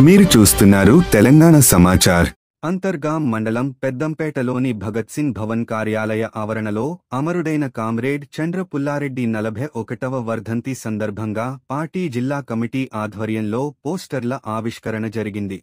మీరు చూస్తున్నారు తెలంగాణ సమాచార్. అంతర్గాం మండలం పెద్దంపేటలోని భగత్ సింగ్ భవన్ కార్యాలయ ఆవరణలో అమరుడైన కామ్రేడ్ చంద్ర పుల్లారెడ్డి 41వ వర్ధంతి సందర్భంగా పార్టీ జిల్లా కమిటీ ఆధ్వర్యంలో పోస్టర్ల ఆవిష్కరణ జరిగింది.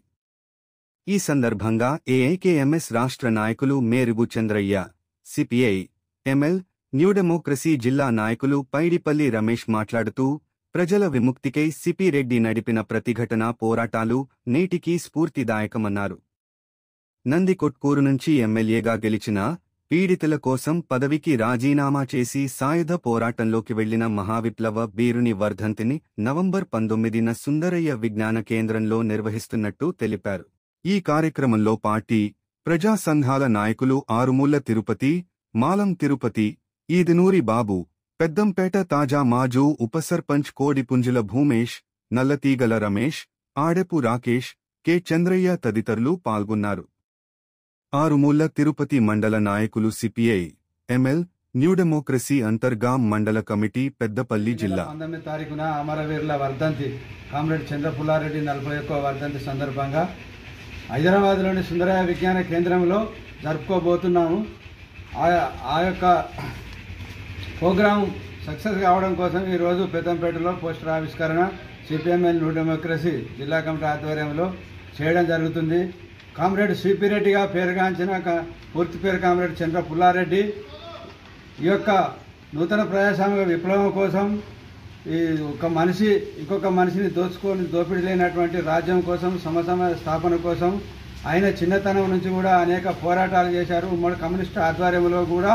ఈ సందర్భంగా ఏఐకేఎంఎస్ రాష్ట్ర నాయకులు Merugu Chandraiah, CPI, ML, new democracy జిల్లా నాయకులు పైడిపల్లి రమేష్ మాట్లాడుతూ, ప్రజల విముక్తికై సిపి రెడ్డి నడిపిన ప్రతిఘటన పోరాటాలు నేటికీ స్ఫూర్తిదాయకమన్నారు. నందికొట్కూరు నుంచి ఎమ్మెల్యేగా గెలిచిన, పీడితుల కోసం పదవికి రాజీనామా చేసి సాయుధ పోరాటంలోకి వెళ్లిన మహావిప్లవ వీరుని వర్ధంతిని నవంబర్ 19న సుందరయ్య విజ్ఞాన కేంద్రంలో నిర్వహిస్తున్నట్టు తెలిపారు. ఈ కార్యక్రమంలో పార్టీ, ప్రజా సంఘాల నాయకులు ఆరుమూళ్ల తిరుపతి, మాలం తిరుపతి, ఈదినూరి బాబు, పెద్దంపేట తాజా మాజు ఉప సర్పంచ్ కోడిపుంజుల భూమేష్, నల్లతీగల రమేష్, ఆడెపు రాకేష్, కె చంద్రయ్య తదితరులు పాల్గొన్నారు. ఆరుమూళ్ల తిరుపతి మండల నాయకులు CPI, ML, new democracy Antargaon మండల కమిటీ పెద్దపల్లి జిల్లా 19వ తారీఖున అమరవీరుల వర్ధంతి కామ్రేడ్ చంద్ర పుల్లారెడ్డి 41వ వర్ధంతి సందర్భంగా హైదరాబాద్లోని సుందరయ్య విజ్ఞాన కేంద్రంలో జరుపుకోబోతున్నాము. ఆ యొక్క ప్రోగ్రాం సక్సెస్ కావడం కోసం ఈరోజు పెద్దంపేటలో పోస్టర్ ఆవిష్కరణ సిపిఎంఎల్ న్యూ డెమోక్రసీ జిల్లా కమిటీ ఆధ్వర్యంలో చేయడం జరుగుతుంది. కామ్రేడ్ సిపి రెడ్డిగా పేరుగాంచిన పూర్తి పేరు కామ్రేడ్ చంద్ర పుల్లారెడ్డి ఈ యొక్క నూతన ప్రజాస్వామిక విప్లవం కోసం ఈ ఒక మనిషి ఇంకొక మనిషిని దోపిడీ లేనటువంటి రాజ్యం కోసం సమసమ స్థాపన కోసం ఆయన చిన్నతనం నుంచి కూడా అనేక పోరాటాలు చేశారు. ఉమ్మడి కమ్యూనిస్టు ఆధ్వర్యంలో కూడా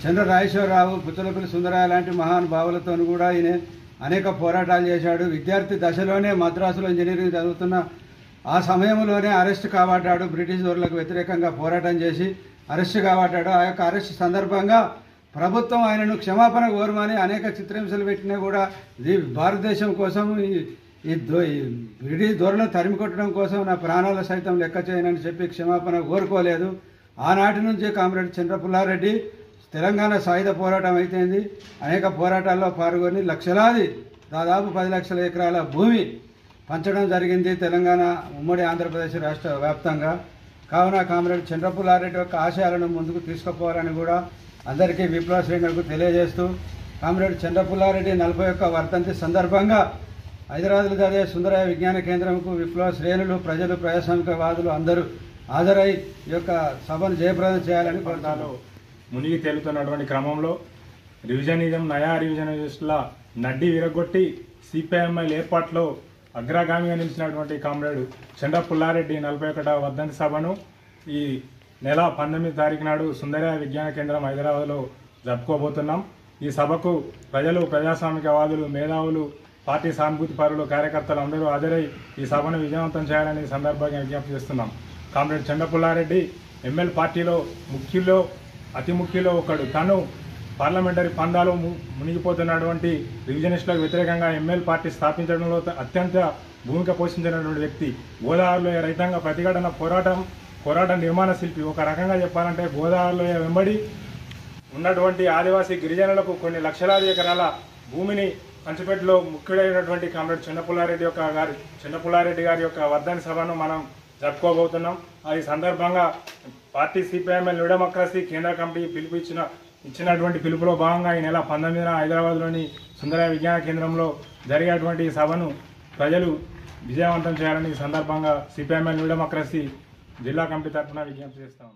చంద్ర రాజేశ్వరరావు, పుచ్చలపల్లి సుందరయ్య లాంటి మహానుభావులతో కూడా ఈయన అనేక పోరాటాలు చేశాడు. విద్యార్థి దశలోనే మద్రాసులో ఇంజనీరింగ్ చదువుతున్న ఆ సమయంలోనే అరెస్ట్ కాబట్టాడు. బ్రిటిష్ దొరలకు వ్యతిరేకంగా పోరాటం చేసి అరెస్ట్ కాబట్టాడు. ఆ యొక్క అరెస్ట్ సందర్భంగా ప్రభుత్వం ఆయనను క్షమాపణ కోరమని అనేక చిత్రహింసలు పెట్టినా కూడా భారతదేశం కోసం ఈ బ్రిటిష్ దొరలను తరిమి కొట్టడం కోసం నా ప్రాణాలు సైతం లెక్క చేయనని చెప్పి క్షమాపణ కోరుకోలేదు. ఆనాటి నుంచి కామ్రేడ్ చంద్ర పుల్లారెడ్డి తెలంగాణ సాయుధ పోరాటం అయితేంది అనేక పోరాటాల్లో పాల్గొని లక్షలాది దాదాపు 10 లక్షల ఎకరాల భూమి పంచడం జరిగింది తెలంగాణ ఉమ్మడి ఆంధ్రప్రదేశ్ రాష్ట్ర వ్యాప్తంగా. కావున కామ్రేడ్ చంద్ర పుల్లారెడ్డి యొక్క ఆశయాలను ముందుకు తీసుకుపోవాలని కూడా అందరికీ విప్లవ శ్రేణులకు తెలియజేస్తూ, కామ్రేడ్ చంద్ర పుల్లారెడ్డి 41వ వర్ధంతి సందర్భంగా హైదరాబాద్లో జరిగే సుందరయ్య విజ్ఞాన కేంద్రంకు విప్లవ శ్రేణులు, ప్రజలు, ప్రజాస్వామికవాదులు అందరూ హాజరై ఈ యొక్క సభను జయప్రదం చేయాలని కోరుతాను. మునిగి తేలుతున్నటువంటి క్రమంలో రివిజనిజం, నయా రివిజనిస్టుల నడ్డి విరగొట్టి సిపిఐఎంఎల్ ఏర్పాట్లో అగ్రగామిగా నిలిచినటువంటి కామ్రేడ్ చంద్ర పుల్లారెడ్డి 41వ వర్ధంతి సభను ఈ నెల 19వ తారీఖు నాడు సుందరయ్య విజ్ఞాన కేంద్రం హైదరాబాద్లో జరుపుకోబోతున్నాం. ఈ సభకు ప్రజలు, ప్రజాస్వామికవాదులు, మేధావులు, పార్టీ సానుభూతి పరులు, కార్యకర్తలు అందరూ హాజరై ఈ సభను విజయవంతం చేయాలని సందర్భంగా విజ్ఞప్తి చేస్తున్నాం. కామ్రేడ్ చంద్ర పుల్లారెడ్డి ఎంఎల్ పార్టీలో అతి ముఖ్యులో ఒకడు. తను పార్లమెంటరీ పందాలో మునిగిపోతున్నటువంటి రివిజనిస్టులకు వ్యతిరేకంగా ఎంఎల్ పార్టీ స్థాపించడంలో అత్యంత భూమిక పోషించినటువంటి వ్యక్తి. గోదావరిలో రైతాంగ ప్రతిఘటన పోరాట నిర్మాణ శిల్పి. ఒక రకంగా చెప్పాలంటే గోదావరిలో వెంబడి ఉన్నటువంటి ఆదివాసీ గిరిజనులకు కొన్ని లక్షలాది ఎకరాల భూమిని పంచిపెట్టులో ముఖ్యుడైనటువంటి కామ్రేడ్ చంద్ర పుల్లారెడ్డి గారి యొక్క వర్ధంతి సభను మనం జరుపుకోబోతున్నాం. ఈ సందర్భంగా పార్టీ సిపిఐఎంఎల్ న్యూ డెమోక్రసీ కేంద్ర కమిటీ ఇచ్చినటువంటి పిలుపులో భాగంగా ఈ నెల 19న హైదరాబాద్లోని సుందరయ్య విజ్ఞాన కేంద్రంలో జరిగేటువంటి ఈ సభను ప్రజలు విజయవంతం చేయాలని ఈ సందర్భంగా సిపిఐఎంఎల్ న్యూ డెమోక్రసీ జిల్లా కమిటీ తరఫున విజ్ఞప్తి చేస్తాము.